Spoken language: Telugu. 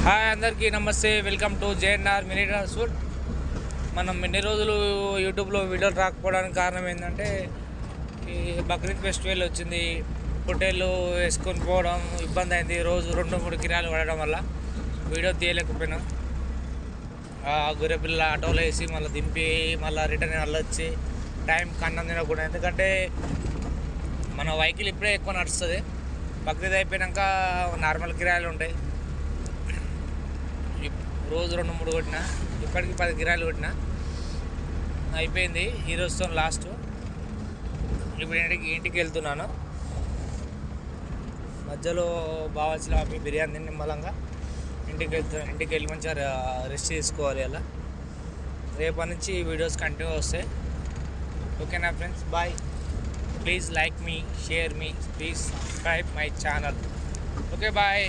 హాయ్ అందరికీ నమస్తే. Welcome to JNR mini transport. మనం ఎన్ని రోజులు యూట్యూబ్లో వీడియోలు రాకపోవడానికి కారణం ఏంటంటే ఈ బక్రీద్ ఫెస్టివల్ వచ్చింది. హోటళ్ళు వేసుకొని పోవడం ఇబ్బంది అయింది. రోజు 2-3 కిరాలు పడడం వల్ల వీడియో తీయలేకపోయినా. గొర్రెపిల్ల ఆటోలో వేసి మళ్ళీ దింపి మళ్ళీ రిటర్న్ వచ్చి టైం కన్నం తినకూడదు. ఎందుకంటే మన వెహికల్ ఇప్పుడే ఎక్కువ నడుస్తుంది. బక్రీద్ అయిపోయాక నార్మల్ కిరాయిలు ఉంటాయి. రోజు 2-3 కొట్టినా, ఇప్పటికి 10 కిరాయిలు కొట్టినా అయిపోయింది. ఈరోజుతో లాస్ట్. ఇప్పుడు ఇంటికి వెళ్తున్నాను. మధ్యలో బావాచి ఆపి బిర్యానీ తిని నిమ్మలంగా ఇంటికి వెళ్ళి మంచిగా రెస్ట్ తీసుకోవాలి. అలా రేపటి నుంచి వీడియోస్ కంటిన్యూ వస్తాయి. ఓకేనా friends, bye. Please like me, share me, please subscribe my channel. Okay, bye.